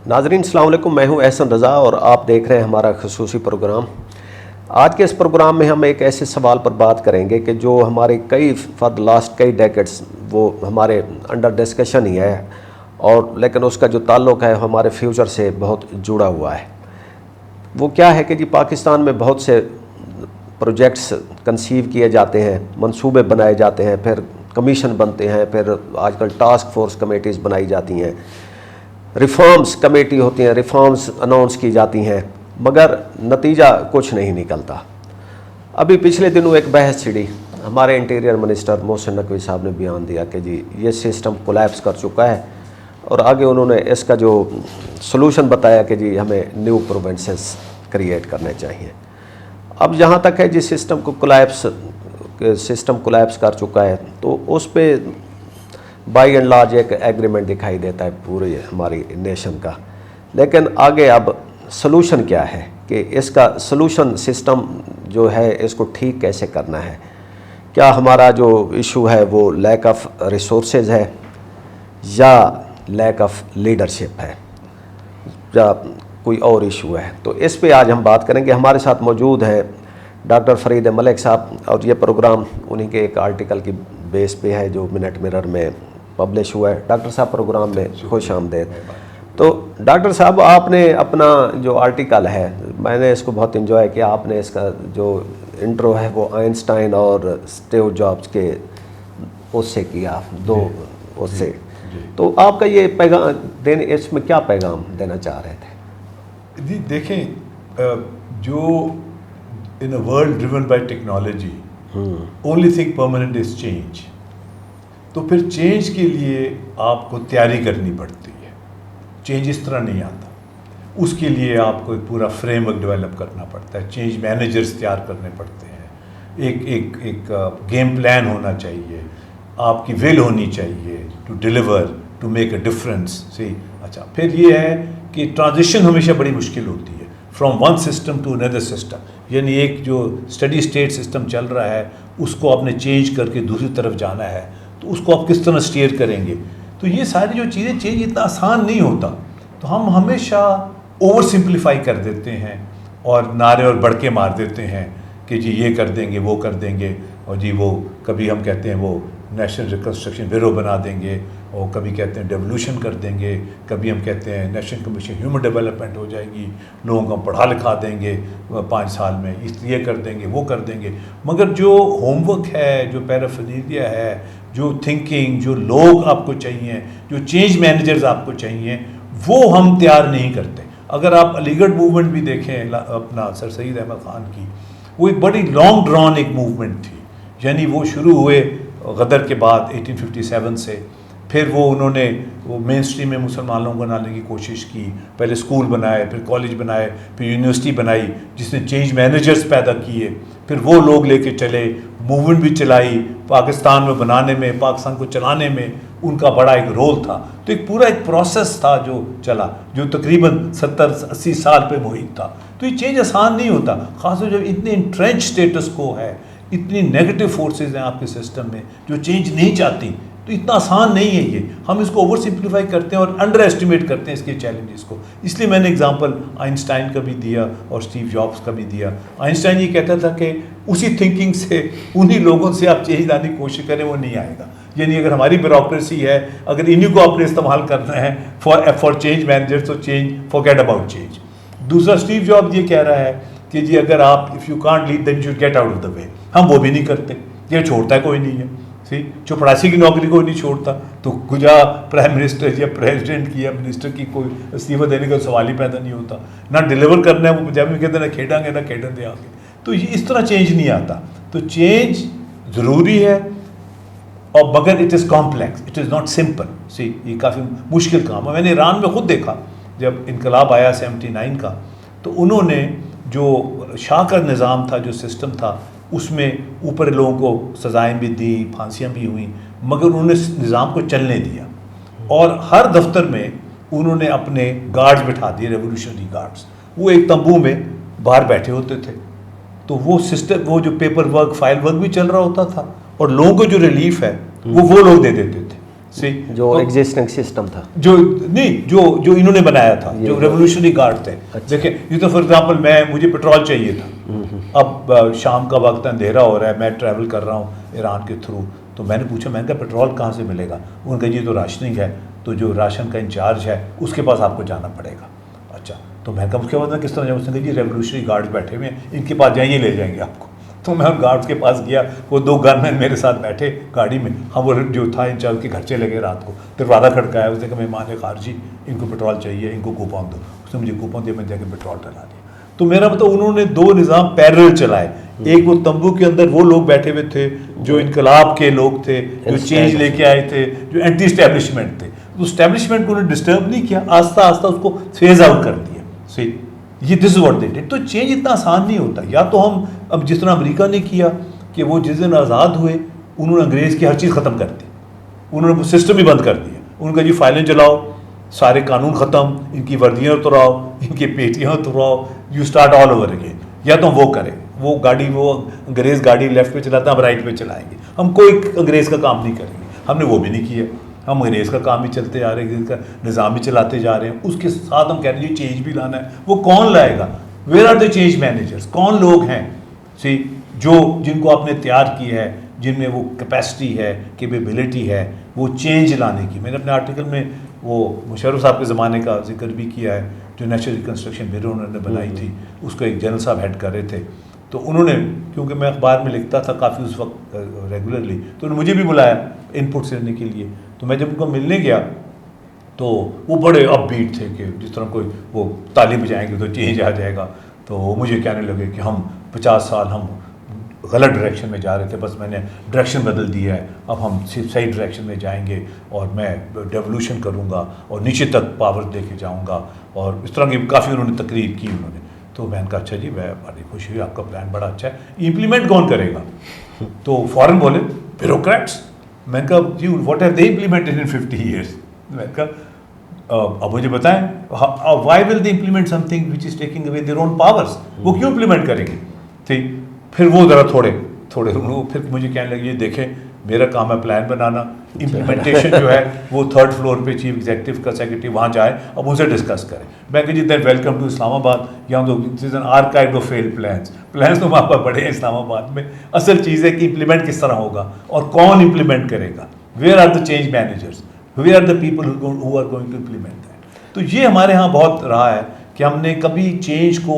ناظرین السلام علیکم، میں ہوں احسن رضا اور آپ دیکھ رہے ہیں ہمارا خصوصی پروگرام۔ آج کے اس پروگرام میں ہم ایک ایسے سوال پر بات کریں گے کہ جو ہمارے فار لاسٹ کئی ڈیکڈز وہ ہمارے انڈر ڈسکشن ہی ہے، اور لیکن اس کا جو تعلق ہے ہمارے فیوچر سے بہت جڑا ہوا ہے۔ وہ کیا ہے کہ جی پاکستان میں بہت سے پروجیکٹس کنسیو کیے جاتے ہیں، منصوبے بنائے جاتے ہیں، پھر کمیشن بنتے ہیں، پھر آج کل ٹاسک فورس کمیٹیز بنائی جاتی ہیں، ریفارمز کمیٹی ہوتی ہیں، ریفارمز اناؤنس کی جاتی ہیں، مگر نتیجہ کچھ نہیں نکلتا۔ ابھی پچھلے دنوں ایک بحث چھڑی، ہمارے انٹیریئر منسٹر محسن نقوی صاحب نے بیان دیا کہ جی یہ سسٹم کولیپس کر چکا ہے، اور آگے انہوں نے اس کا جو سلوشن بتایا کہ جی ہمیں نیو پروونسز کریٹ کرنے چاہیے۔ اب جہاں تک ہے جی سسٹم کولیپس کر چکا ہے، تو اس پہ بائی اینڈ لارج ایک ایگریمنٹ دکھائی دیتا ہے پوری ہماری نیشن کا، لیکن آگے اب سلوشن کیا ہے کہ اس کا سلوشن سسٹم جو ہے اس کو ٹھیک کیسے کرنا ہے؟ کیا ہمارا جو ایشو ہے وہ لیک آف ریسورسز ہے یا لیک آف لیڈرشپ ہے یا کوئی اور ایشو ہے؟ تو اس پہ آج ہم بات کریں گے۔ ہمارے ساتھ موجود ہیں ڈاکٹر فرید ملک صاحب، اور یہ پروگرام انہی کے ایک آرٹیکل کی بیس پہ ہے جو منٹ مرر میں پبلش ہوا ہے۔ ڈاکٹر صاحب پروگرام میں خوش آمدید۔ تو ڈاکٹر صاحب، آپ نے اپنا جو آرٹیکل ہے، میں نے اس کو بہت انجوائے کیا، آپ نے اس کا جو انٹرو ہے وہ آئنسٹائن اور اسٹیو جابس کے اس سے کیا، دو اس سے، تو آپ کا یہ پیغام اس میں کیا پیغام دینا چاہ رہے تھے؟ جی دیکھیں، جو in a world driven by technology, only thing permanent is change. تو پھر چینج کے لیے آپ کو تیاری کرنی پڑتی ہے۔ چینج اس طرح نہیں آتا، اس کے لیے آپ کو ایک پورا فریم ورک ڈیولپ کرنا پڑتا ہے، چینج مینیجرز تیار کرنے پڑتے ہیں، ایک گیم پلان ہونا چاہیے، آپ کی ول ہونی چاہیے to deliver, to make a difference. صحیح، اچھا، پھر یہ ہے کہ ٹرانزیشن ہمیشہ بڑی مشکل ہوتی ہے، from one system to another system, یعنی ایک جو اسٹڈی اسٹیٹ سسٹم چل رہا ہے اس کو آپ نے چینج کر کے دوسری طرف جانا ہے، تو اس کو آپ کس طرح اسٹیئر کریں گے؟ تو یہ ساری جو چیزیں، چینج اتنا آسان نہیں ہوتا، تو ہم ہمیشہ اوور سمپلیفائی کر دیتے ہیں اور نعرے اور بڑکے مار دیتے ہیں کہ جی یہ کر دیں گے، وہ کر دیں گے، اور جی وہ کبھی ہم کہتے ہیں وہ نیشنل ریکنسٹرکشن بیورو بنا دیں گے، اور کبھی کہتے ہیں ڈیولوشن کر دیں گے، کبھی ہم کہتے ہیں نیشنل کمیشن ہیومن ڈیولپمنٹ ہو جائے گی، لوگوں کو ہم پڑھا لکھا دیں گے 5 سال میں، اس لیے کر دیں گے، وہ کر دیں گے، مگر جو ہوم ورک ہے، جو پیرافینیلیا ہے، جو تھنکنگ، جو لوگ آپ کو چاہیے، جو چینج مینیجرز آپ کو چاہیے، وہ ہم تیار نہیں کرتے۔ اگر آپ علی گڑھ موومنٹ بھی دیکھیں اپنا سر سید احمد خان کی، وہ ایک بڑی لانگ ڈران ایک موومنٹ تھی، یعنی وہ شروع ہوئے غدر کے بعد 1857 سے، پھر وہ انہوں نے وہ مین اسٹریم میں مسلمانوں کو لانے کی کوشش کی، پہلے اسکول بنائے، پھر کالج بنائے، پھر یونیورسٹی بنائی جس نے چینج مینیجرز پیدا کیے، پھر وہ لوگ لے کے چلے، موومنٹ بھی چلائی، پاکستان میں بنانے میں، پاکستان کو چلانے میں ان کا بڑا ایک رول تھا۔ تو ایک پورا ایک پروسیس تھا جو چلا، جو تقریباً 70-80 سال پہ محیط تھا۔ تو یہ چینج آسان نہیں ہوتا، خاص طور جب اتنے انٹرینچ اسٹیٹس کو ہے، اتنی نیگیٹو فورسز ہیں آپ کے سسٹم میں جو چینج نہیں چاہتی، تو اتنا آسان نہیں ہے یہ۔ ہم اس کو اوور سمپلیفائی کرتے ہیں اور انڈر ایسٹیمیٹ کرتے ہیں اس کے چیلنجز کو۔ اس لیے میں نے اگزامپل آئنسٹائن کا بھی دیا اور اسٹیو جابس کا بھی دیا۔ آئنسٹائن یہ کہتا تھا کہ اسی تھنکنگ سے، انہی لوگوں سے آپ چینج لانے کی کوشش کریں، وہ نہیں آئے گا۔ یعنی اگر ہماری بیوروکریسی ہے، اگر انہی کو آپ نے استعمال کرنا ہے فار چینج مینیجر، تو چینج فارگیٹ اباؤٹ چینج۔ دوسرا اسٹیو جابس یہ کہہ رہا ہے کہ جی اگر آپ if you can't lead then you should get out of the way. ہم وہ بھی نہیں کرتے، یہ چھوڑتا ہے کوئی نہیں ہے، چپڑاسی کی نوکری کوئی نہیں چھوڑتا، تو کجا پرائم منسٹر یا پریزیڈنٹ کی یا منسٹر کی کوئی استعفیٰ دینے کا سوال ہی پیدا نہیں ہوتا۔ نہ ڈیلیور کرنا ہے، وہ پنجابی میں کہتے ہیں نہ کھیڑیں گے نہ کھیڑیں دے آگے۔ تو یہ اس طرح چینج نہیں آتا۔ تو چینج ضروری ہے، اور مگر it is complex, it is not simple. یہ کافی مشکل کام ہے۔ میں نے ایران میں خود دیکھا، جب انقلاب آیا 79 کا، تو انہوں نے جو شاہ کا نظام تھا، جو سسٹم تھا، اس میں اوپر لوگوں کو سزائیں بھی دی، پھانسیاں بھی ہوئیں، مگر انہوں نے نظام کو چلنے دیا، اور ہر دفتر میں انہوں نے اپنے گارڈز بٹھا دیے، ریولیوشنری گارڈز، وہ ایک تمبو میں باہر بیٹھے ہوتے تھے، تو وہ سسٹم، وہ جو پیپر ورک، فائل ورک بھی چل رہا ہوتا تھا، اور لوگوں کو جو ریلیف ہے وہ لوگ دے دیتے تھے۔ جو ایگزسٹنگ سسٹم تھا، جو نہیں جو انہوں نے بنایا تھا، جو ریولیوشنری گارڈ تھے. دیکھیں یہ تو فار ایگزامپل مجھے پیٹرول چاہیے تھا، اب شام کا وقت اندھیرا ہو رہا ہے، میں ٹریول کر رہا ہوں ایران کے تھرو، تو میں نے پوچھا، میں نے کہا پیٹرول کہاں سے ملے گا؟ انہوں نے کہا یہ تو راشننگ ہے، تو جو راشن کا انچارج ہے اس کے پاس آپ کو جانا پڑے گا. اچھا، تو میں نے کہا اس کے بعد میں کس طرح جاؤں؟ اس نے کہا جی ریولیوشنری گارڈ بیٹھے ہوئے ہیں، ان کے پاس جائیں، یہ لے جائیں گے آپ کو. تو میں ان گارڈس کے پاس گیا، وہ 2 گن مین میرے ساتھ بیٹھے گاڑی میں، ہم وہ جو تھا انچارج کے گھر چلے گئے رات کو. دروازہ کھڑکایا، اس نے کہا مہمان خارجی، ان کو پیٹرول چاہیے، ان کو کوپن دو. اس نے مجھے کوپن دیا، میں جا کے پیٹرول ڈلا دیا. تو میرا مطلب انہوں نے 2 نظام پیرل چلائے. ایک وہ تمبو کے اندر وہ لوگ بیٹھے ہوئے تھے جو انقلاب کے لوگ تھے، جو چینج لے کے آئے تھے، جو اینٹی اسٹیبلشمنٹ تھے. تو اسٹیبلشمنٹ کو انہوں نے ڈسٹرب نہیں کیا، آہستہ آہستہ اس کو فیز آؤٹ کر دیا. صحیح، یہ دس واٹ دے ڈڈ. تو چینج اتنا آسان نہیں ہوتا. یا تو ہم اب جس طرح امریکہ نے کیا کہ وہ جس دن آزاد ہوئے انہوں نے انگریز کی ہر چیز ختم کر دی، انہوں نے وہ سسٹم ہی بند کر دیا. انہوں نے کہا جی فائلیں جلاؤ، سارے قانون ختم، ان کی وردیاں اتراؤ، ان کی پیٹیاں اتراؤ، you start all over again. یا تو ہم وہ کریں، وہ گاڑی، وہ انگریز گاڑی لیفٹ پہ چلاتا ہے، ہم رائٹ پہ چلائیں گے، ہم کوئی انگریز کا کام نہیں کریں گے. ہم نے وہ بھی نہیں کیا، ہم انگریز کا کام بھی چلتے جا رہے ہیں، انگریز کا نظام بھی چلاتے جا رہے ہیں. اس کے ساتھ ہم کہہ رہے ہیں یہ چینج بھی لانا ہے. وہ کون لائے گا؟ Where are the change managers? کون لوگ ہیں جن کو آپ نے تیار کیا ہے، جن میں وہ کیپیسٹی ہے، کیپیبلٹی ہے وہ چینج لانے کی. میں نے اپنے آرٹیکل میں وہ مشرف صاحب کے زمانے کا ذکر بھی کیا ہے، جو نیشنل ریکنسٹرکشن بیورو انہوں نے بنائی تھی، اس کو ایک جنرل صاحب ہیڈ کر رہے تھے. تو انہوں نے، کیونکہ میں اخبار میں لکھتا تھا کافی اس وقت ریگولرلی، تو انہوں نے مجھے بھی بلایا ان پٹس لینے کے لیے. تو میں جب ان کو ملنے گیا تو وہ بڑے اپ بیٹ تھے کہ جس طرح کوئی وہ تالی بجائیں گے تو چینج آ جائے گا. تو وہ مجھے کہنے لگے کہ ہم 50 سال ہم غلط ڈائریکشن میں جا رہے تھے، بس میں نے ڈائریکشن بدل دیا ہے، اب ہم صحیح ڈائریکشن میں جائیں گے اور میں ڈیولوشن کروں گا اور نیچے تک پاور دے کے جاؤں گا. اور اس طرح کی کافی انہوں نے تقریر کی انہوں نے. تو میں نے کہا اچھا جی، میں بڑی خوشی ہوئی، آپ کا پلان بڑا اچھا ہے، امپلیمنٹ کون کرے گا؟ تو فوراً بولے بیوروکریٹس. میں نے کہا جی what have they implemented in 50 years? میں نے کہا اب مجھے بتائیں why will they implement something which is taking away their own powers? وہ کیوں امپلیمنٹ کریں گے؟ ٹھیک. پھر وہ ذرا تھوڑے پھر مجھے کہنے لگے یہ دیکھیں میرا کام ہے پلان بنانا، امپلیمنٹیشن جو ہے وہ 3rd فلور پہ چیف ایگزیکٹو کا سیکرٹری وہاں جائے، اب ان سے ڈسکس کریں. میں کہ جی دین ویلکم ٹو اسلام آباد. یہاں تو this is an archive of field plans تو وہاں پر بڑے ہیں اسلام آباد میں. اصل چیز ہے کہ امپلیمنٹ کس طرح ہوگا اور کون امپلیمنٹ کرے گا. Where are the change managers, where are the people who are going to implement that. تو یہ ہمارے ہاں بہت رہا ہے کہ ہم نے کبھی چینج کو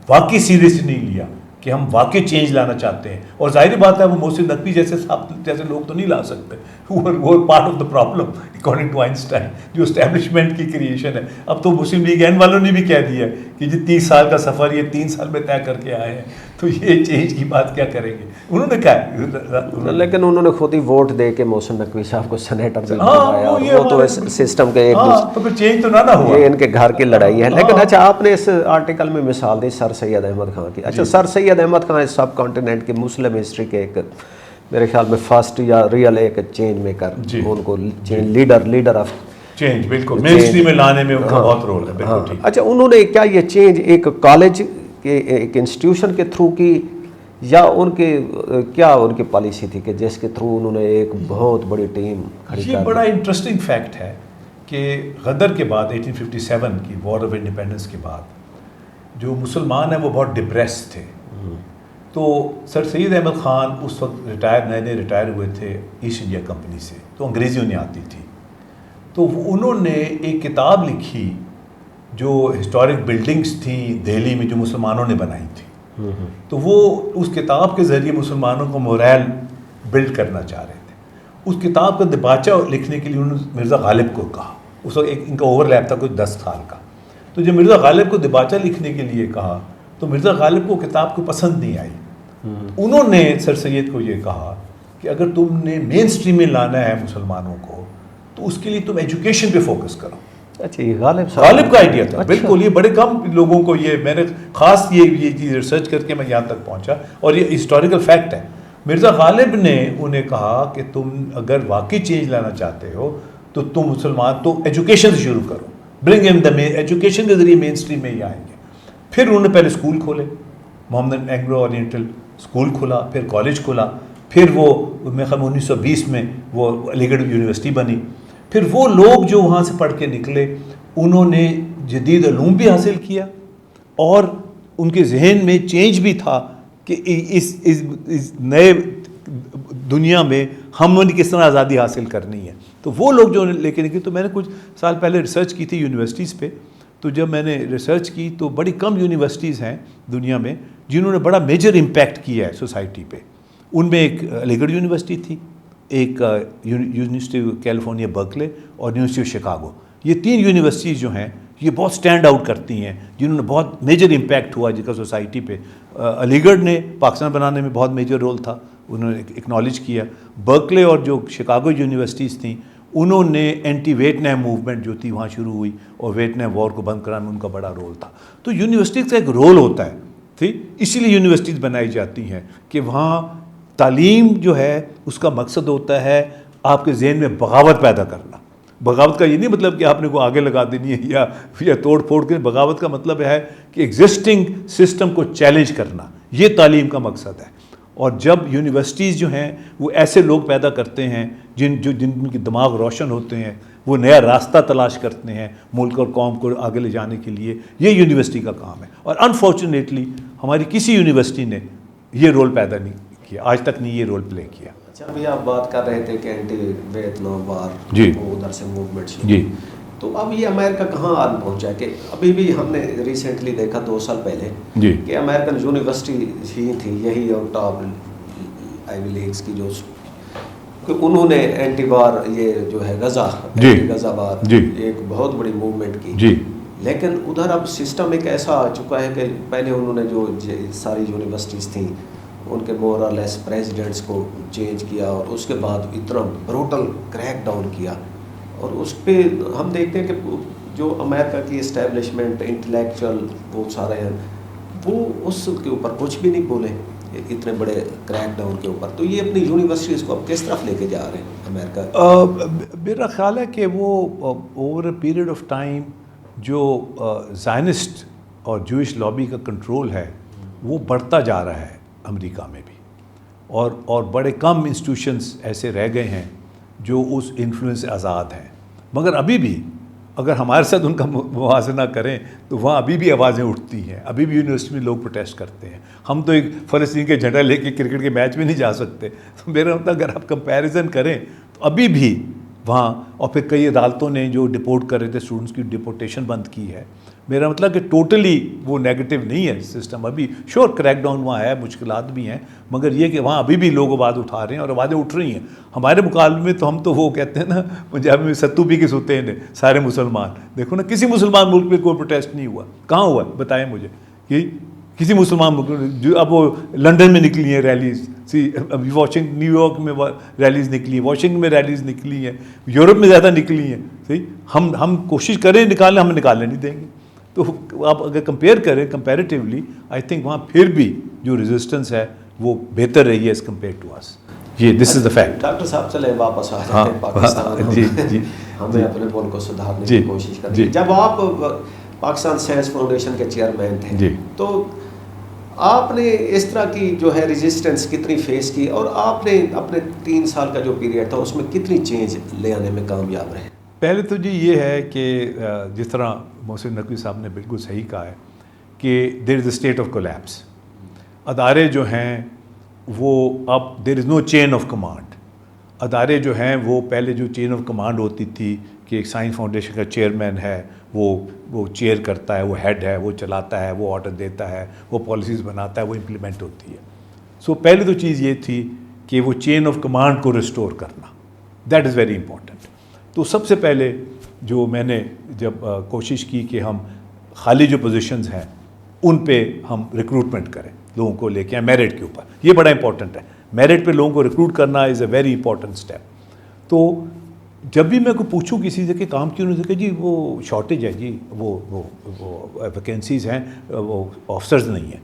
واقعی سیریس نہیں لیا کہ ہم واقعی چینج لانا چاہتے ہیں. اور ظاہر بات ہے وہ محسن نقوی جیسے لوگ تو نہیں لا سکتے، وہ part of the problem according to Einstein, جو اسٹیبلشمنٹ کی کریشن ہے. اب تو مسلم لیگ این والوں نے بھی کہہ دیا کہ جی 30 سال کا سفر یہ 3 سال میں طے کر کے آئے ہیں، تو یہ چینج کی بات کیا کریں گے؟ انہوں نے کہا، لیکن انہوں نے خود ہی ووٹ دے کے محسن نقوی صاحب کو سینیٹر بھی بنوایا. وہ تو اس سسٹم کے ایک تو پھر چینج تو نہ ہوا، یہ ان کے گھر کی لڑائی ہے. لیکن اچھا آپ نے اس آرٹیکل میں مثال دی سر سید احمد خان کی. اچھا سر سید احمد خان سب کانٹیننٹ کی مسلم ہسٹری کے ایک میرے خیال میں فرسٹ یا ریئل ایک چینج میکر، ان کو لیڈر آف چینج بالکل مین اسٹریم میں لانے میں ان کا بہت رول ہے. بالکل ٹھیک. اچھا انہوں نے کیا یہ چینج ایک کالج کے ایک انسٹیٹیوشن کے تھرو کی، یا ان کی کیا ان کی پالیسی تھی کہ جس کے تھرو انہوں نے ایک بہت بڑی ٹیم کھڑی کر دی؟ یہ بڑا انٹرسٹنگ فیکٹ ہے کہ غدر کے بعد 1857 کی وار آف انڈیپینڈنس کے بعد جو مسلمان ہیں وہ بہت ڈپریس تھے. تو سر سید احمد خان اس وقت نئے ریٹائر ہوئے تھے ایسٹ انڈیا کمپنی سے، تو انگریزی انہیں آتی تھی. تو انہوں نے ایک کتاب لکھی جو ہسٹورک بلڈنگس تھیں دہلی میں جو مسلمانوں نے بنائی تھی. تو وہ اس کتاب کے ذریعے مسلمانوں کو موریل بلڈ کرنا چاہ رہے تھے. اس کتاب کا دباچہ لکھنے کے لیے انہوں نے مرزا غالب کو کہا. اس وقت ان کا اوور لیپ تھا کوئی 10 سال کا. تو جب مرزا غالب کو دباچہ لکھنے کے لیے کہا تو مرزا غالب کو کتاب کو پسند نہیں آئی. انہوں نے سر سید کو یہ کہا کہ اگر تم نے مین اسٹریم میں لانا ہے مسلمانوں کو تو اس کے لیے تم ایجوکیشن پہ فوکس کرو. اچھا یہ غالب کا آئیڈیا تھا. بالکل یہ بڑے کم لوگوں کو یہ میں نے خاص یہ چیز ریسرچ کر کے میں یہاں تک پہنچا اور یہ ہسٹوریکل فیکٹ ہے. مرزا غالب نے انہیں کہا کہ تم اگر واقعی چینج لانا چاہتے ہو تو تم مسلمان تو ایجوکیشن سے شروع کرو، برنگ ان دا مین، ایجوکیشن کے ذریعے مین اسٹریم میں ہی آئیں گے. پھر انہوں نے پہلے اسکول کھولے، محمد اینگلو اورینٹل اسکول کھولا، پھر کالج کھولا. پھر وہ میں خیال 1920 میں وہ علی گڑھ یونیورسٹی بنی. پھر وہ لوگ جو وہاں سے پڑھ کے نکلے انہوں نے جدید علوم بھی حاصل کیا اور ان کے ذہن میں چینج بھی تھا کہ اس نئے دنیا میں ہم نے کس طرح آزادی حاصل کرنی ہے. تو وہ لوگ جو لے کے نکلے. تو میں نے کچھ سال پہلے ریسرچ کی تھی یونیورسٹیز پہ. تو جب میں نے ریسرچ کی تو بڑی کم یونیورسٹیز ہیں دنیا میں جنہوں نے بڑا میجر امپیکٹ کیا ہے سوسائٹی پہ. ان میں ایک علی گڑھ یونیورسٹی تھی, ایک یونیورسٹی آف کیلیفورنیا برکلے اور یونیورسٹی آف شکاگو. یہ 3 یونیورسٹیز جو ہیں یہ بہت سٹینڈ آؤٹ کرتی ہیں جنہوں نے بہت میجر امپیکٹ ہوا جس کا سوسائٹی پہ. علی گڑھ نے پاکستان بنانے میں بہت میجر رول تھا, انہوں نے اکنالج کیا. برکلے اور جو شکاگو یونیورسٹیز تھیں انہوں نے اینٹی ویٹنام موومنٹ جو تھی وہاں شروع ہوئی اور ویٹنام وار کو بند کرانے میں ان کا بڑا رول تھا. تو یونیورسٹیز کا ایک رول ہوتا ہے, ٹھیک, اسی لیے یونیورسٹیز بنائی جاتی ہیں کہ وہاں تعلیم جو ہے اس کا مقصد ہوتا ہے آپ کے ذہن میں بغاوت پیدا کرنا. بغاوت کا یہ نہیں مطلب کہ آپ نے کو آگے لگا دینی ہے یا توڑ پھوڑ کے. بغاوت کا مطلب ہے کہ ایگزسٹنگ سسٹم کو چیلنج کرنا, یہ تعلیم کا مقصد ہے. اور جب یونیورسٹیز جو ہیں وہ ایسے لوگ پیدا کرتے ہیں جن کے دماغ روشن ہوتے ہیں, وہ نیا راستہ تلاش کرتے ہیں ملک اور قوم کو آگے لے جانے کے لیے, یہ یونیورسٹی کا کام ہے. اور انفارچونیٹلی ہماری کسی یونیورسٹی نے یہ رول پیدا نہیں کیا, آج تک نہیں یہ رول پلے کیا. اچھا, ابھی آپ بات کر رہے تھے کہ اینٹی ویتنام وار جی ادھر سے موومنٹ جی, تو اب یہ امریکہ کہاں آن پہنچا ہے کہ ابھی بھی ہم نے ریسنٹلی دیکھا 2 سال پہلے جی کہ امریکن یونیورسٹی ہی تھی یہی آؤٹ آف آئیوی لیگس کی جو کہ انہوں نے اینٹی وار یہ جو ہے غزہ وار ایک بہت بڑی موومنٹ کی جی. لیکن ادھر اب سسٹم ایک ایسا آ چکا ہے کہ پہلے انہوں نے جو ساری یونیورسٹیز تھیں ان کے مور اور لیس پریزیڈنٹس کو چینج کیا اور اس کے بعد اتنا بروٹل کریک ڈاؤن کیا. اور اس پہ ہم دیکھتے ہیں کہ جو امریکہ کی اسٹیبلشمنٹ انٹلیکچوئل وہ سارے ہیں وہ اس کے اوپر کچھ بھی نہیں بولے اتنے بڑے کریک ڈاؤن کے اوپر. تو یہ اپنی یونیورسٹیز کو اب کس طرف لے کے جا رہے ہیں امریکہ؟ میرا خیال ہے کہ وہ over a period of time جو زائنسٹ اور جوئش لابی کا کنٹرول ہے وہ بڑھتا جا رہا ہے امریکہ میں بھی, اور بڑے کم انسٹیٹیوشنز ایسے رہ گئے ہیں جو اس انفلوئنس سے آزاد ہیں. مگر ابھی بھی اگر ہمارے ساتھ ان کا موازنہ کریں تو وہاں ابھی بھی آوازیں اٹھتی ہیں, ابھی بھی یونیورسٹی میں لوگ پروٹیسٹ کرتے ہیں. ہم تو ایک فلسطین کے جھنڈا لے کے کرکٹ کے میچ میں نہیں جا سکتے. تو میرا مطلب اگر آپ کمپیریزن کریں تو ابھی بھی وہاں, اور پھر کئی عدالتوں نے جو ڈپورٹ کر رہے تھے اسٹوڈنٹس کی ڈپورٹیشن بند کی ہے. میرا مطلب کہ ٹوٹلی وہ نیگیٹو نہیں ہے سسٹم ابھی. شور کریک ڈاؤن وہاں ہے, مشکلات بھی ہیں, مگر یہ کہ وہاں ابھی بھی لوگ آواز اٹھا رہے ہیں اور آوازیں اٹھ رہی ہیں. ہمارے مقابلے میں تو ہم تو وہ کہتے ہیں نا پنجاب میں ستو پی کے سوتے ہیں سارے مسلمان. دیکھو نا کسی مسلمان ملک میں کوئی پروٹیسٹ نہیں ہوا. کہاں ہوا ہے بتائیں مجھے کہ کسی مسلمان ملک جو اب وہ لنڈن میں نکلی ہیں ریلیز, ابھی نیو یارک میں ریلیز نکلی ہیں, واشنگٹن میں ریلیز نکلی ہیں, یورپ میں زیادہ نکلی ہیں. صحیح, ہم کوشش کریں نکالیں, ہم نکالنے نہیں دیں گے. تو آپ اگر کمپیئر کریں کمپیریٹیولی آئی تھنک وہاں پھر بھی جو ریزسٹنس ہے وہ بہتر رہی ہے ایز کمپیئر ٹو اس. یہ دس از دا فیکٹ. ڈاکٹر صاحب چلے واپس آ جاتے ہیں پاکستان. جی ہمیں اپنے ملک کو سدھارنے کی کوشش کریں. جب آپ پاکستان سائنس فاؤنڈیشن کے چیئرمین تھے تو آپ نے اس طرح کی جو ہے ریزسٹنس کتنی فیس کی اور آپ نے اپنے 3 سال کا جو پیریڈ تھا اس میں کتنی چینج لے آنے میں کامیاب رہے؟ پہلے تو جی یہ ہے کہ جس طرح محسن نقوی صاحب نے بالکل صحیح کہا ہے کہ دیر is a state of collapse. ادارے جو ہیں وہ اب دیر از نو چین آف کمانڈ. ادارے جو ہیں وہ پہلے جو چین آف کمانڈ ہوتی تھی کہ ایک سائنس فاؤنڈیشن کا چیئرمین ہے, وہ چیئر کرتا ہے, وہ ہیڈ ہے, وہ چلاتا ہے, وہ آرڈر دیتا ہے, وہ پالیسیز بناتا ہے, وہ امپلیمنٹ ہوتی ہے. سو پہلے تو چیز یہ تھی کہ وہ چین آف کمانڈ کو ریسٹور کرنا, دیٹ از ویری امپورٹنٹ. تو سب سے پہلے جو میں نے جب کوشش کی کہ ہم خالی جو پوزیشنز ہیں ان پہ ہم ریکروٹمنٹ کریں, لوگوں کو لے کے آئیں میرٹ کے اوپر. یہ بڑا امپورٹنٹ ہے, میرٹ پہ لوگوں کو ریکروٹ کرنا از اے ویری امپورٹنٹ اسٹیپ. تو جب بھی میں کو پوچھوں کسی سے کہ کام کیوں نہیں, کہ جی وہ شارٹیج ہے جی, وہ ویکینسیز ہیں, وہ آفسرز نہیں ہیں.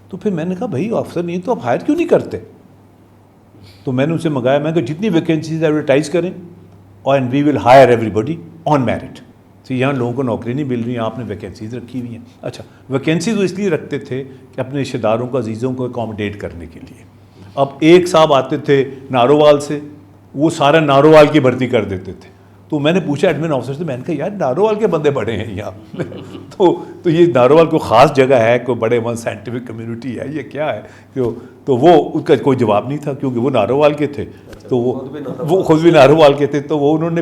تو پھر میں نے کہا بھائی آفسر نہیں تو آپ ہائر کیوں نہیں کرتے؟ تو میں نے ان سے منگایا, میں نے کہا جتنی ویکینسیز ایڈورٹائز کریں and we will hire everybody on merit. تو یہاں لوگوں کو نوکری نہیں مل رہی, آپ نے ویکینسیز رکھی ہوئی ہیں. اچھا, ویکینسیز وہ اس لیے رکھتے تھے کہ اپنے رشتہ داروں کو, عزیزوں کو اکاموڈیٹ کرنے کے لیے. اب ایک صاحب آتے تھے نارووال سے, وہ سارا نارووال کی بھرتی کر دیتے تھے. تو میں نے پوچھا ایڈمن آفیسر سے, میں نے کہا یار نارووال کے بندے بڑے ہیں یہاں تو یہ نارووال کو خاص جگہ ہے, کوئی بڑے وہاں سائنٹیفک کمیونٹی ہے, یہ کیا ہے؟ تو وہ اس کا کوئی جواب نہیں تھا کیونکہ وہ نارووال کے تھے, تو وہ خود بھی نارووال کے تھے. تو وہ انہوں نے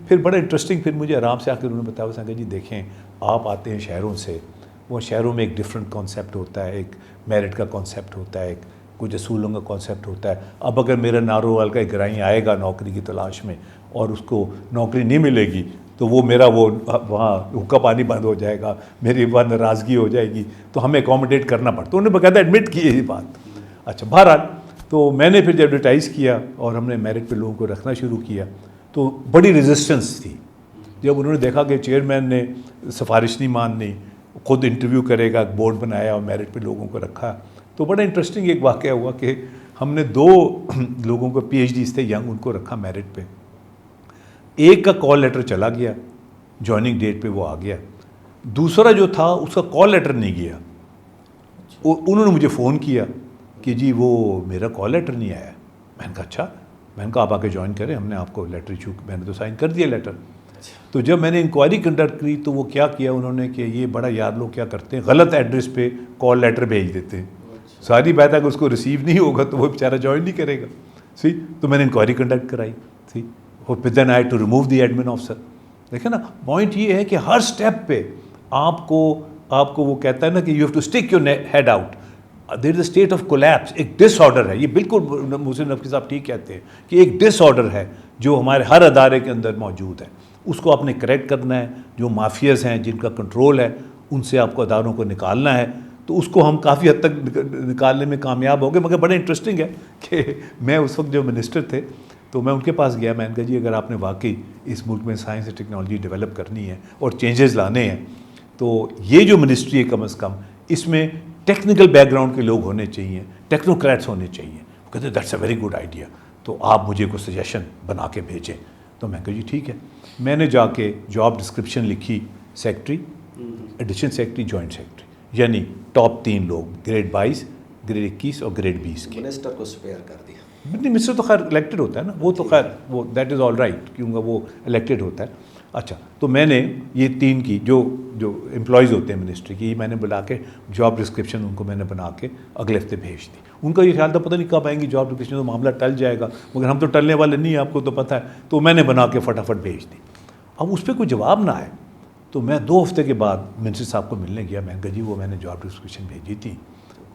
پھر بڑا انٹرسٹنگ, پھر مجھے آرام سے آ کے انہوں نے بتایا, کہ جی دیکھیں آپ آتے ہیں شہروں سے, وہ شہروں میں ایک ڈفرینٹ کانسیپٹ ہوتا ہے, ایک میرٹ کا کانسیپٹ ہوتا ہے, ایک کچھ اصولوں کا کانسیپٹ ہوتا ہے. اب اگر میرا نارووال کا ایک گرائی آئے گا نوکری کی تلاش میں اور اس کو نوکری نہیں ملے گی تو وہ میرا وہاں حقہ پانی بند ہو جائے گا, میری وہاں ناراضگی ہو جائے گی, تو ہمیں اکوموڈیٹ کرنا پڑتا. تو انہوں نے باقاعدہ ایڈمٹ کی یہ بات. اچھا بہرحال تو میں نے پھر جب ایڈورٹائز کیا اور ہم نے میرٹ پہ لوگوں کو رکھنا شروع کیا تو بڑی ریزسٹنس تھی. جب انہوں نے دیکھا کہ چیئرمین نے سفارش نہیں ماننی, خود انٹرویو کرے گا, بورڈ بنایا اور میرٹ پہ لوگوں کو رکھا, تو بڑا انٹرسٹنگ ایک واقعہ ہوا کہ ہم نے 2 لوگوں کو پی ایچ ڈیز تھے ینگ, ان کو رکھا میرٹ پہ. ایک کا کال لیٹر چلا گیا, جوائننگ ڈیٹ پہ وہ آ گیا, دوسرا جو تھا اس کا کال لیٹر نہیں گیا. انہوں نے مجھے فون کیا کہ جی وہ میرا کال لیٹر نہیں آیا. میں نے کہا اچھا, میں نے کہا آپ آ کے جوائن کریں, ہم نے آپ کو لیٹر ایشو, میں نے تو سائن کر دیا لیٹر. تو جب میں نے انکوائری کنڈکٹ کی تو وہ کیا کیا انہوں نے کہ یہ بڑا یار لوگ کیا کرتے ہیں, غلط ایڈریس پہ کال لیٹر بھیج دیتے ہیں. ساری بات ہے کہ اس کو ریسیو نہیں ہوگا تو وہ بیچارہ جوائن نہیں کرے گا. تو میں نے انکوائری کنڈکٹ کرائی تھی, اور پھر then I to remove the admin officer. دیکھیں نا, پوائنٹ یہ ہے کہ ہر اسٹیپ پہ آپ کو وہ کہتا ہے نا کہ you have to stick your head out. There is a state of collapse, ایک ڈس آرڈر ہے, یہ بالکل محسن نقوی صاحب ٹھیک کہتے ہیں کہ ایک ڈس آرڈر ہے جو ہمارے ہر ادارے کے اندر موجود ہے. اس کو آپ نے کریکٹ کرنا ہے. جو مافیاز ہیں جن کا کنٹرول ہے ان سے آپ کو اداروں کو نکالنا ہے. تو اس کو ہم کافی حد تک نکالنے میں کامیاب ہو گئے. مگر بڑا انٹرسٹنگ ہے کہ میں اس وقت جو منسٹر تھے تو میں ان کے پاس گیا, میں نے کہا جی اگر آپ نے واقعی اس ملک میں سائنس اور ٹیکنالوجی ڈیولپ کرنی ہے اور چینجز لانے ہیں تو یہ جو منسٹری ہے کم از کم اس میں ٹیکنیکل بیک گراؤنڈ کے لوگ ہونے چاہیے, ٹیکنوکریٹس ہونے چاہیے. وہ کہتے ہیں that's a very good idea, تو آپ مجھے کوئی سجیشن بنا کے بھیجیں. تو میں کہا جی ٹھیک ہے. میں نے جا کے جاب ڈسکرپشن لکھی, secretary, addition secretary, joint secretary, یعنی ٹاپ 3 لوگ, گریڈ 22, گریڈ 21 اور گریڈ 20 کے. منسٹر کو سپیئر کر دیا. نہیں, منسٹر تو خیر الیکٹڈ ہوتا ہے نا, وہ تو خیر وہ دیٹ از آل رائٹ کیونکہ وہ الیکٹڈ ہوتا ہے. اچھا, تو میں نے یہ 3 کی جو امپلائیز ہوتے ہیں منسٹری کی, میں نے بلا کے جاب ڈسکرپشن ان کو میں نے بنا کے اگلے ہفتے بھیج دی. ان کا یہ خیال تھا پتہ نہیں کب آئیں گی جاب ڈسکرپشن, تو معاملہ ٹل جائے گا, مگر ہم تو ٹلنے والے نہیں ہیں, آپ کو تو پتہ ہے. تو میں نے بنا کے فٹافٹ بھیج دی. اب اس پہ کوئی جواب نہ آئے تو میں 2 ہفتے کے بعد منسٹر صاحب کو ملنے گیا. میں نے کہا جی وہ میں نے جاب ڈسکرپشن بھیجی تھی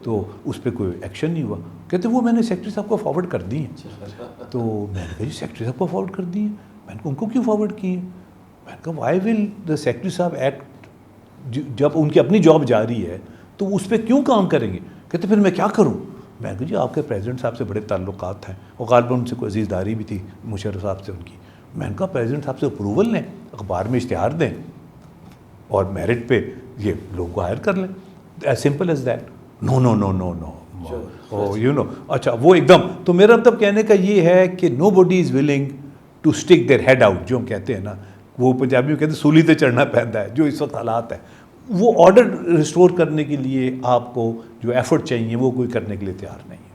تو اس پہ کوئی ایکشن نہیں ہوا. کہتے وہ میں نے سیکرٹری صاحب کو فارورڈ کر دی ہیں. تو میں نے کہا جی سیکرٹری صاحب کو فارورڈ کر دی ہیں؟ میں نے کہا ان کو کیوں فارورڈ کی ہیں؟ میں نے کہا وائی ول دا سیکرٹری صاحب ایکٹ, جب ان کی اپنی جاب جاری ہے تو اس پہ کیوں کام کریں گے؟ کہتے پھر میں کیا کروں؟ میں نے کہا جی آپ کے پریزیڈنٹ صاحب سے بڑے تعلقات ہیں اور غالباً ان سے کوئی عزیز داری بھی تھی مشرف صاحب سے ان کی. میں نے کہا پریزیڈنٹ صاحب سے اپروول لیں, اخبار میں اشتہار دیں اور میرٹ پہ یہ لوگوں کو ہائر کر لیں, as simple as that. No no no no no you know. اچھا وہ ایک دم, تو میرا مطلب کہنے کا یہ ہے کہ nobody is willing to stick their head out, جو ہم کہتے ہیں نا, وہ پنجابی میں کہتے ہیں سولی تے چڑھنا پہنتا ہے. جو اس وقت حالات ہے وہ آرڈر ریسٹور کرنے کے لیے آپ کو جو ایفرٹ چاہیے وہ کوئی کرنے کے لیے تیار نہیں ہے.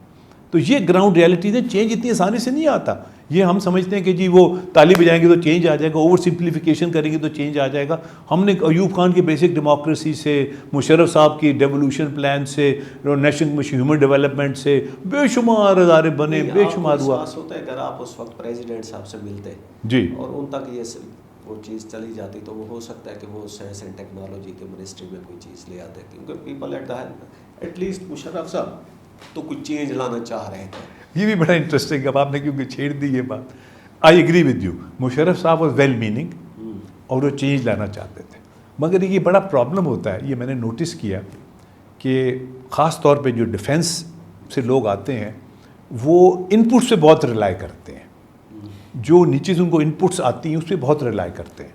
تو یہ گراؤنڈ ریئلٹیز ہے. چینج اتنی آسانی سے نہیں آتا. یہ ہم سمجھتے ہیں کہ جی وہ تالی بجائیں گے تو چینج آ جائے گا, اوور سمپلیفیکیشن کریں گے تو چینج آ جائے گا. ہم نے ایوب خان کی بیسک ڈیموکریسی سے, مشرف صاحب کی ڈیولوشن پلان سے, نیشنل ہیومن ڈیولپمنٹ سے بے شمار ادارے بنے, بے شمار ہوا. ہوتا ہے اگر آپ اس وقت پریزیڈنٹ صاحب سے ملتے جی اور ان تک یہ وہ چیز چلی جاتی تو وہ ہو سکتا ہے کہ وہ سائنس اینڈ ٹیکنالوجی کے منسٹری میں کوئی چیز لے آتے, کیونکہ پیپل ایٹ لیسٹ مشرف صاحب تو کچھ چینج لانا چاہ رہے تھے. یہ بھی بڑا انٹرسٹنگ اب آپ نے کیونکہ چھیڑ دی یہ بات. I agree with you, Musharraf صاحب واز ویل میننگ اور وہ چینج لانا چاہتے تھے, مگر یہ بڑا پرابلم ہوتا ہے. یہ میں نے نوٹس کیا کہ خاص طور پہ جو ڈیفینس سے لوگ آتے ہیں وہ ان پٹس پہ بہت ریلائی کرتے ہیں, جو نیچے سے ان کو ان پٹس آتی ہیں اس پہ بہت ریلائی کرتے ہیں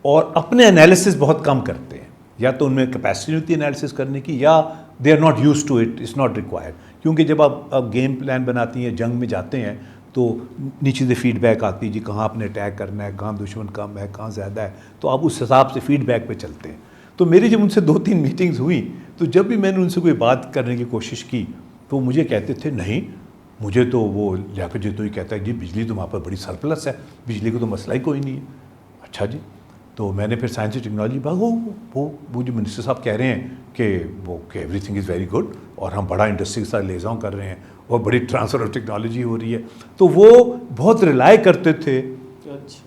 اور اپنے انالیسس بہت کم کرتے ہیں. یا تو ان میں کیپیسٹی نہیں ہوتی انالیسس کرنے کی, یا they are not use to it, it's not required. کیونکہ جب آپ گیم پلان بناتی ہیں, جنگ میں جاتے ہیں تو نیچے سے فیڈ بیک آتی ہے, جی کہاں آپ نے اٹیک کرنا ہے, کہاں دشمن کم ہے, کہاں زیادہ ہے, تو آپ اس حساب سے فیڈ بیک پہ چلتے ہیں. تو میری جب ان سے 2-3 میٹنگز ہوئیں تو جب بھی میں نے ان سے کوئی بات کرنے کی کوشش کی تو مجھے کہتے تھے نہیں مجھے تو وہ لیاقت جی تو ہی کہتا ہے جی بجلی تو وہاں پر بڑی سرپلس ہے، بجلی کا تو مسئلہ ہی کوئی نہیں ہے. اچھا جی. تو میں نے پھر سائنس اینڈ ٹیکنالوجی وہ جو منسٹر صاحب کہہ رہے ہیں کہ every thing is very good اور ہم بڑا انڈسٹری کے ساتھ لیزاؤں کر رہے ہیں اور بڑی ٹرانسفر آف ٹیکنالوجی ہو رہی ہے. تو وہ بہت ریلائی کرتے تھے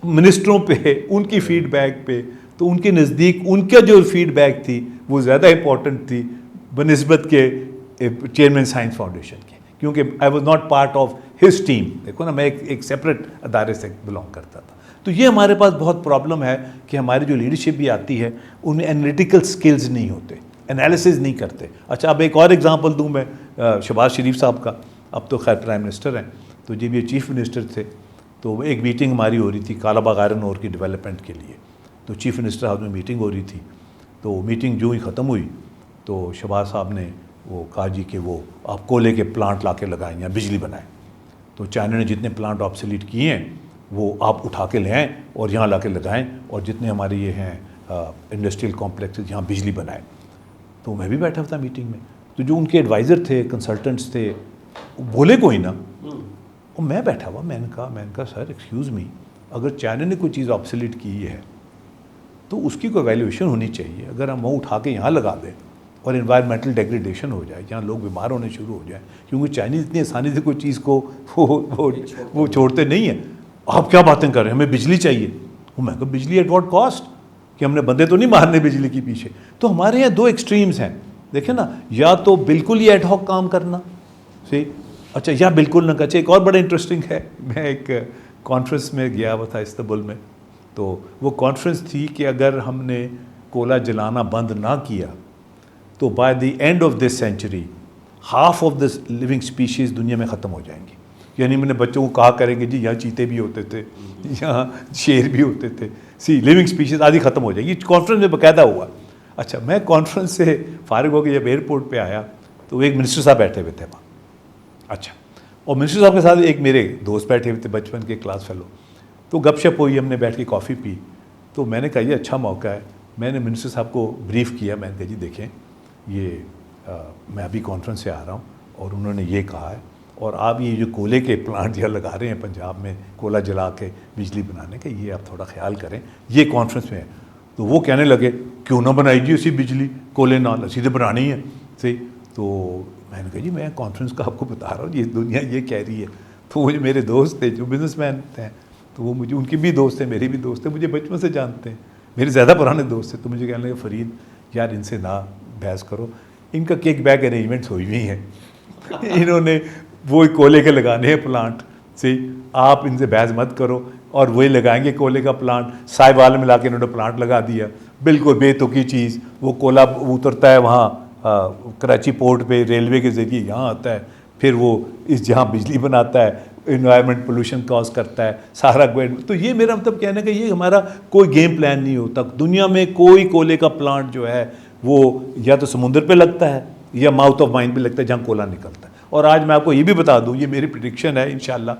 منسٹروں پہ، ان کی فیڈ بیک پہ. تو ان کے نزدیک ان کا جو فیڈ بیک تھی وہ زیادہ امپورٹنٹ تھی بنسبت کے چیئرمین سائنس فاؤنڈیشن کے، کیونکہ I was not part of his team. دیکھو نا، میں ایک سیپریٹ ادارے سے بلانگ کرتا تھا. تو یہ ہمارے پاس بہت پرابلم ہے کہ ہماری جو لیڈرشپ بھی آتی ہے ان میں انالیٹیکل سکلز نہیں ہوتے، انالیسز نہیں کرتے. اچھا اب ایک اور ایگزامپل دوں میں شہباز شریف صاحب کا. اب تو خیر پرائم منسٹر ہیں، تو جب یہ چیف منسٹر تھے تو ایک میٹنگ ہماری ہو رہی تھی کالا باغ آئرن اور کی ڈیولپمنٹ کے لیے. تو چیف منسٹر ہاؤس میں میٹنگ ہو رہی تھی. تو میٹنگ جو ہی ختم ہوئی تو شہباز صاحب نے وہ کہا جی کہ وہ آپ کولے کے پلانٹ لا کے لگائیں یا بجلی بنائیں. تو چائنا نے جتنے پلانٹ آبسلیٹ کیے ہیں وہ آپ اٹھا کے لے آئیں اور یہاں لا کے لگائیں، اور جتنے ہمارے یہ ہیں انڈسٹریل کمپلیکسز یہاں بجلی بنائیں. تو میں بھی بیٹھا تھا میٹنگ میں. تو جو ان کے ایڈوائزر تھے، کنسلٹنٹس تھے، وہ بولے کوئی نا. اور میں بیٹھا ہوا، میں نے کہا سر ایکسکیوز می، اگر چائنا نے کوئی چیز آبسلیٹ کی ہے تو اس کی کوئی ویلیویشن ہونی چاہیے. اگر ہم وہ اٹھا کے یہاں لگا دیں اور انوائرمنٹل ڈیگریڈیشن ہو جائے، جہاں لوگ بیمار ہونے شروع ہو جائیں، کیونکہ چائنیز اتنی آسانی سے کوئی چیز کو وہ چھوڑتے نہیں ہیں. آپ کیا باتیں کر رہے ہیں، ہمیں بجلی چاہیے. میں کہا بجلی ایٹ واٹ کاسٹ، کہ ہم نے بندے تو نہیں مارنے بجلی کے پیچھے. تو ہمارے یہاں دو ایکسٹریمز ہیں، دیکھیں نا، یا تو بالکل ہی ایڈ ہاک کام کرنا صحیح، اچھا، یا بالکل نہ. اچھا ایک اور بڑا انٹرسٹنگ ہے، میں ایک کانفرنس میں گیا ہوا تھا استنبول میں. تو وہ کانفرنس تھی کہ اگر ہم نے کوئلہ جلانا بند نہ کیا تو by the end of this century half of this living species دنیا میں ختم ہو جائیں گی. یعنی میں نے بچوں کو کہا کریں گے جی یہاں چیتے بھی ہوتے تھے، یہاں شیر بھی ہوتے تھے، لیونگ اسپیشیز آدھی ختم ہو جائے گی. کانفرنس میں باقاعدہ ہوا. اچھا میں کانفرنس سے فارغ ہو کے جب ایئرپورٹ پہ آیا تو ایک منسٹر صاحب بیٹھے ہوئے تھے وہاں. اچھا، اور منسٹر صاحب کے ساتھ ایک میرے دوست بیٹھے ہوئے تھے بچپن کے کلاس فیلو. تو گپ شپ ہوئی، ہم نے بیٹھ کے کافی پی. تو میں نے کہا یہ اچھا موقع ہے. میں نے منسٹر صاحب کو بریف کیا. میں نے کہا جی دیکھیں یہ میں ابھی کانفرنس سے آ رہا ہوں اور انہوں نے یہ کہا ہے، اور آپ یہ جو کولے کے پلانٹ یہاں لگا رہے ہیں پنجاب میں کوئلہ جلا کے بجلی بنانے کا، یہ آپ تھوڑا خیال کریں، یہ کانفرنس میں ہے. تو وہ کہنے لگے کیوں نہ بنائی جی اسی بجلی، کولے نہ سیدھے بنانی ہے صحیح. تو میں نے کہا جی میں کانفرنس کا آپ کو بتا رہا ہوں، یہ دنیا یہ کہہ رہی ہے. تو وہ جو میرے دوست تھے جو بزنس مین ہیں، تو وہ مجھے، ان کی بھی دوست ہیں، میری بھی دوست ہیں، مجھے بچپن سے جانتے ہیں، میرے زیادہ پرانے دوست ہیں. تو مجھے کہنے لگے فرید یار ان سے نہ بحث کرو، ان کا کیک بیک ارینجمنٹس ہوئی ہوئی ہیں، انہوں نے وہ کولے کے لگانے ہیں پلانٹ صحیح، آپ ان سے بحث مت کرو. اور وہی لگائیں گے کولے کا پلانٹ. سائبال میں لا کے انہوں نے پلانٹ لگا دیا، بالکل بے تکی چیز. وہ کوئلہ اترتا ہے وہاں کراچی پورٹ پہ ریلوے کے ذریعے یہاں آتا ہے، پھر وہ اس جہاں بجلی بناتا ہے، انوائرمنٹ پولوشن کاز کرتا ہے سارا گورنمنٹ. تو یہ میرا مطلب کہنا ہے کہ یہ ہمارا کوئی گیم پلان نہیں ہوتا. دنیا میں کوئی کولے کا پلانٹ جو ہے وہ یا تو سمندر پہ لگتا ہے یا ماؤتھ آف مائن پہ لگتا ہے جہاں کوئلہ نکلتا ہے. اور آج میں آپ کو یہ بھی بتا دوں، یہ میری پریڈکشن ہے انشاءاللہ